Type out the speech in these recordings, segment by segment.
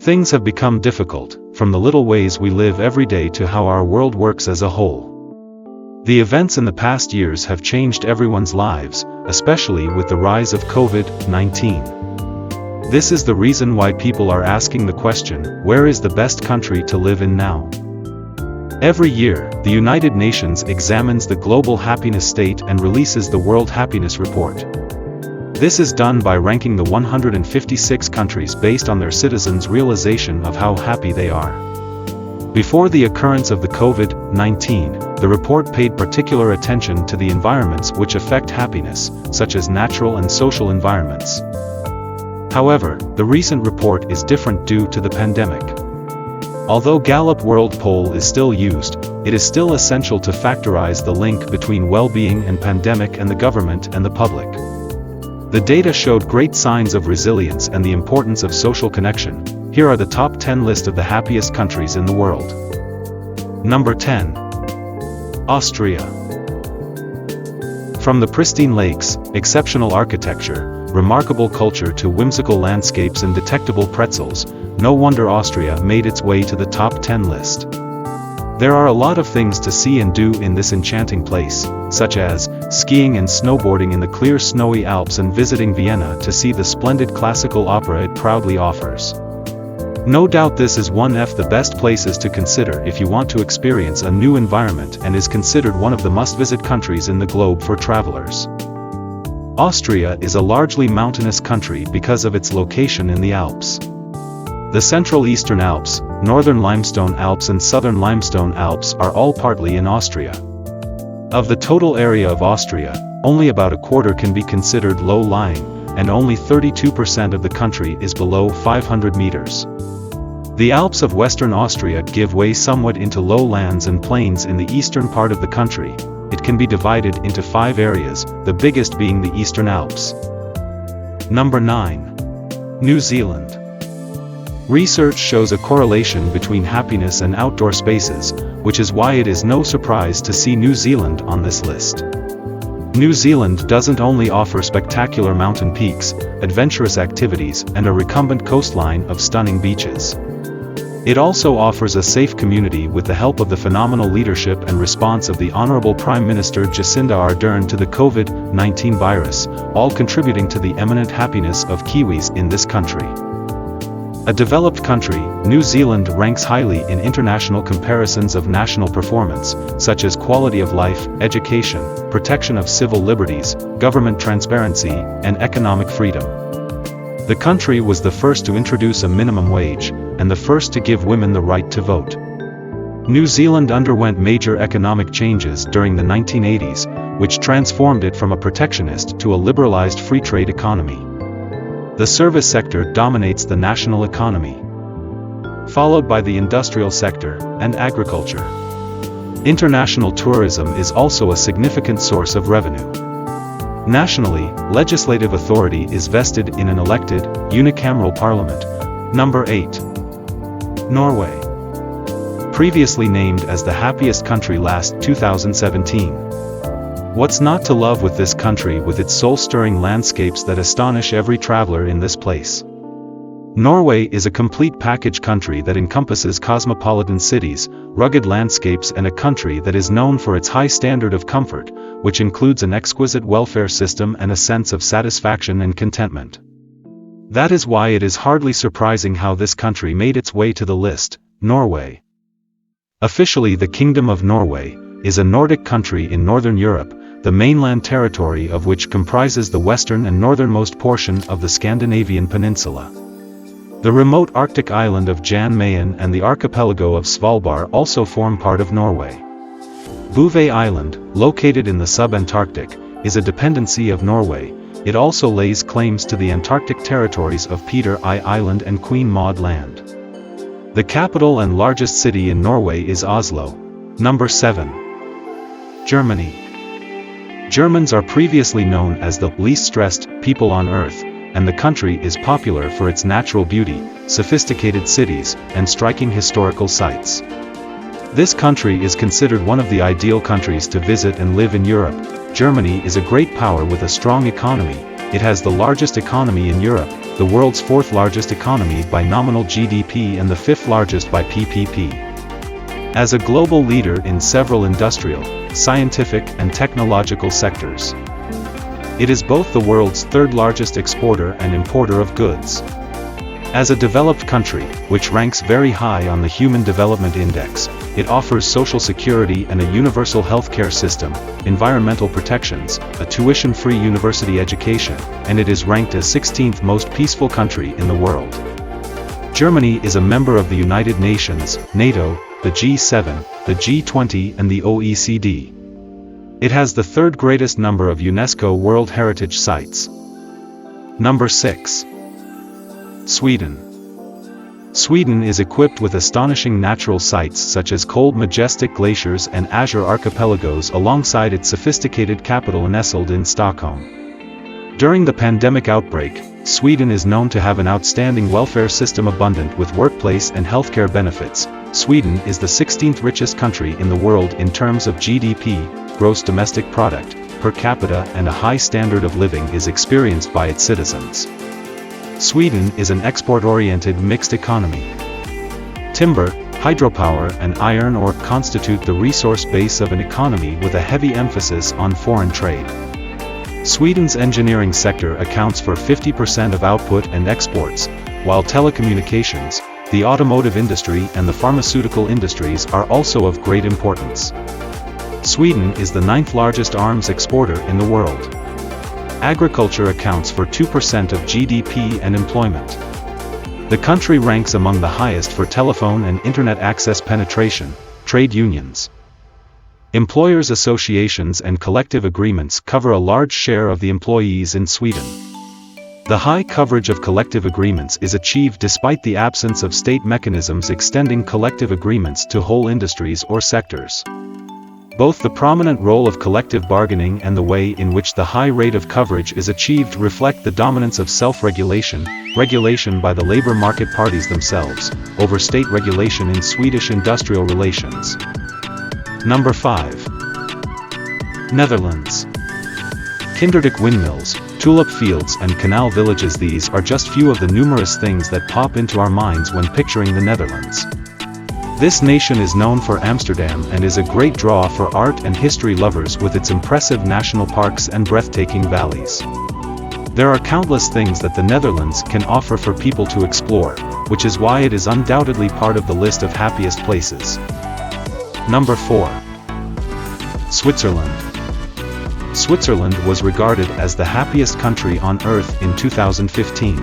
Things have become difficult, from the little ways we live every day to how our world works as a whole. The events in the past years have changed everyone's lives, especially with the rise of COVID-19. This is the reason why people are asking the question, where is the best country to live in now? Every year, the United Nations examines the global happiness state and releases the World Happiness Report. This is done by ranking the 156 countries based on their citizens' realization of how happy they are. Before the occurrence of the COVID-19, the report paid particular attention to the environments which affect happiness, such as natural and social environments. However, the recent report is different due to the pandemic. Although Gallup World Poll is still used, it is still essential to factorize the link between well-being and pandemic and the government and the public. The data showed great signs of resilience and the importance of social connection. Here are the top 10 list of the happiest countries in the world. Number 10. Austria. From the pristine lakes, exceptional architecture, remarkable culture to whimsical landscapes and detectable pretzels, no wonder Austria made its way to the top 10 list. There are a lot of things to see and do in this enchanting place, such as skiing and snowboarding in the clear snowy Alps and visiting Vienna to see the splendid classical opera it proudly offers. No doubt this is one of the best places to consider if you want to experience a new environment and is considered one of the must-visit countries in the globe for travelers. Austria is a largely mountainous country because of its location in the Alps. The Central Eastern Alps, Northern Limestone Alps and Southern Limestone Alps are all partly in Austria. Of the total area of Austria, only about a quarter can be considered low-lying, and only 32% of the country is below 500 meters. The Alps of Western Austria give way somewhat into lowlands and plains in the eastern part of the country. It can be divided into 5 areas, the biggest being the Eastern Alps. Number 9. New Zealand. Research shows a correlation between happiness and outdoor spaces, which is why it is no surprise to see New Zealand on this list. New Zealand doesn't only offer spectacular mountain peaks, adventurous activities, and a recumbent coastline of stunning beaches. It also offers a safe community with the help of the phenomenal leadership and response of the Honourable Prime Minister Jacinda Ardern to the COVID-19 virus, all contributing to the eminent happiness of Kiwis in this country. A developed country, New Zealand ranks highly in international comparisons of national performance, such as quality of life, education, protection of civil liberties, government transparency, and economic freedom. The country was the first to introduce a minimum wage, and the first to give women the right to vote. New Zealand underwent major economic changes during the 1980s, which transformed it from a protectionist to a liberalized free trade economy. The service sector dominates the national economy, followed by the industrial sector and agriculture. International tourism is also a significant source of revenue. Nationally, legislative authority is vested in an elected, unicameral parliament. Number 8. Norway. Previously named as the happiest country last 2017. What's not to love with this country with its soul-stirring landscapes that astonish every traveler in this place? Norway is a complete package country that encompasses cosmopolitan cities, rugged landscapes and a country that is known for its high standard of comfort, which includes an exquisite welfare system and a sense of satisfaction and contentment. That is why it is hardly surprising how this country made its way to the list. Norway. Officially, the Kingdom of Norway is a Nordic country in Northern Europe, the mainland territory of which comprises the western and northernmost portion of the Scandinavian peninsula. The remote Arctic island of Jan Mayen and the archipelago of Svalbard also form part of Norway. Bouvet Island, located in the sub-Antarctic, is a dependency of Norway. It also lays claims to the Antarctic territories of Peter I Island and Queen Maud Land. The capital and largest city in Norway is Oslo. Number 7. Germany. Germans are previously known as the least stressed people on Earth, and the country is popular for its natural beauty, sophisticated cities, and striking historical sites. This country is considered one of the ideal countries to visit and live in Europe. Germany is a great power with a strong economy. It has the largest economy in Europe, the world's fourth largest economy by nominal GDP and the fifth largest by PPP. As a global leader in several industrial, scientific, and technological sectors. It is both the world's third largest exporter and importer of goods. As a developed country, which ranks very high on the Human Development Index, it offers social security and a universal healthcare system, environmental protections, a tuition-free university education, and it is ranked as 16th most peaceful country in the world. Germany is a member of the United Nations, NATO, the G7, the G20 and the OECD. It has the third greatest number of UNESCO World Heritage Sites. Number 6. Sweden. Sweden is equipped with astonishing natural sights such as cold majestic glaciers and azure archipelagos alongside its sophisticated capital nestled in Stockholm. During the pandemic outbreak, Sweden is known to have an outstanding welfare system abundant with workplace and healthcare benefits. Sweden is the 16th richest country in the world in terms of GDP, gross domestic product, per capita, and a high standard of living is experienced by its citizens. Sweden is an export-oriented mixed economy. Timber, hydropower and iron ore constitute the resource base of an economy with a heavy emphasis on foreign trade. Sweden's engineering sector accounts for 50% of output and exports, while telecommunications, the automotive industry and the pharmaceutical industries are also of great importance. Sweden is the 9th largest arms exporter in the world. Agriculture accounts for 2% of GDP and employment. The country ranks among the highest for telephone and internet access penetration. Trade unions, employers' associations and collective agreements cover a large share of the employees in Sweden. The high coverage of collective agreements is achieved despite the absence of state mechanisms extending collective agreements to whole industries or sectors. Both the prominent role of collective bargaining and the way in which the high rate of coverage is achieved reflect the dominance of self-regulation, regulation by the labor market parties themselves, over state regulation in Swedish industrial relations. Number 5. Netherlands. Kinderdijk windmills, tulip fields and canal villages. These are just few of the numerous things that pop into our minds when picturing the Netherlands. This nation is known for Amsterdam and is a great draw for art and history lovers with its impressive national parks and breathtaking valleys. There are countless things that the Netherlands can offer for people to explore, which is why it is undoubtedly part of the list of happiest places. Number 4. Switzerland. Switzerland was regarded as the happiest country on earth in 2015.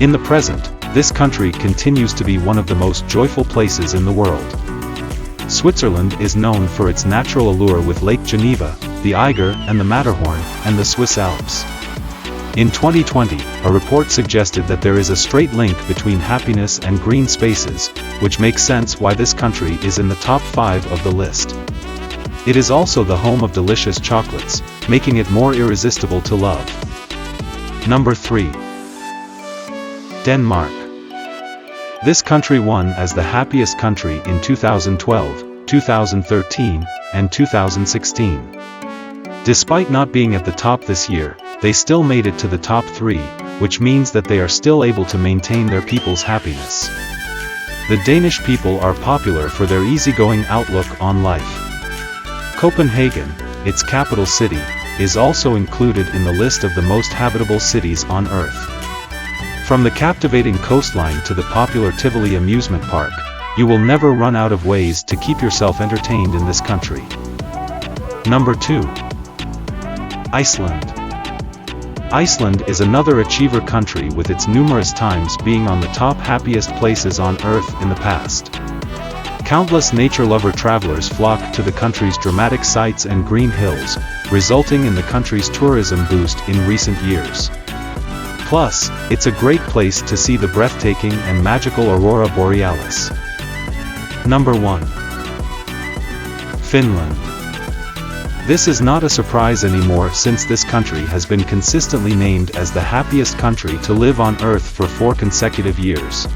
In the present, this country continues to be one of the most joyful places in the world. Switzerland is known for its natural allure with Lake Geneva, the Eiger and the Matterhorn, and the Swiss Alps. In 2020, a report suggested that there is a straight link between happiness and green spaces, which makes sense why this country is in the top 5 of the list. It is also the home of delicious chocolates, making it more irresistible to love. Number 3. Denmark. This country won as the happiest country in 2012, 2013, and 2016. Despite not being at the top this year, they still made it to the top 3, which means that they are still able to maintain their people's happiness. The Danish people are popular for their easygoing outlook on life. Copenhagen, its capital city, is also included in the list of the most habitable cities on Earth. From the captivating coastline to the popular Tivoli amusement park, you will never run out of ways to keep yourself entertained in this country. Number 2. Iceland. Iceland is another achiever country with its numerous times being on the top happiest places on Earth in the past. Countless nature-lover travelers flock to the country's dramatic sights and green hills, resulting in the country's tourism boost in recent years. Plus, it's a great place to see the breathtaking and magical Aurora Borealis. Number 1. Finland. This is not a surprise anymore since this country has been consistently named as the happiest country to live on Earth for 4 consecutive years.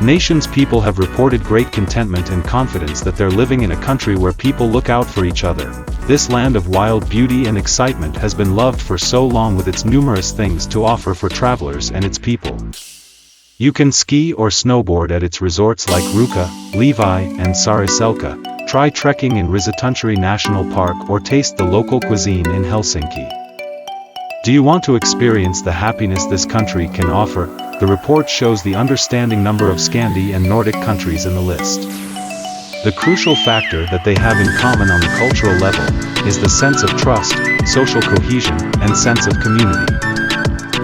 Nations people have reported great contentment and confidence that they're living in a country where people look out for each other. This land of wild beauty and excitement has been loved for so long with its numerous things to offer for travelers and its people. You can ski or snowboard at its resorts like Ruka, Levi, and Sariselka, try trekking in Risatunturi National Park or taste the local cuisine in Helsinki. Do you want to experience the happiness this country can offer? The report shows the understanding number of Scandi and Nordic countries in the list. The crucial factor that they have in common on the cultural level is the sense of trust, social cohesion, and sense of community.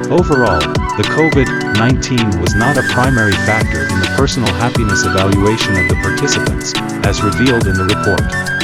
Overall, the COVID-19 was not a primary factor in the personal happiness evaluation of the participants, as revealed in the report.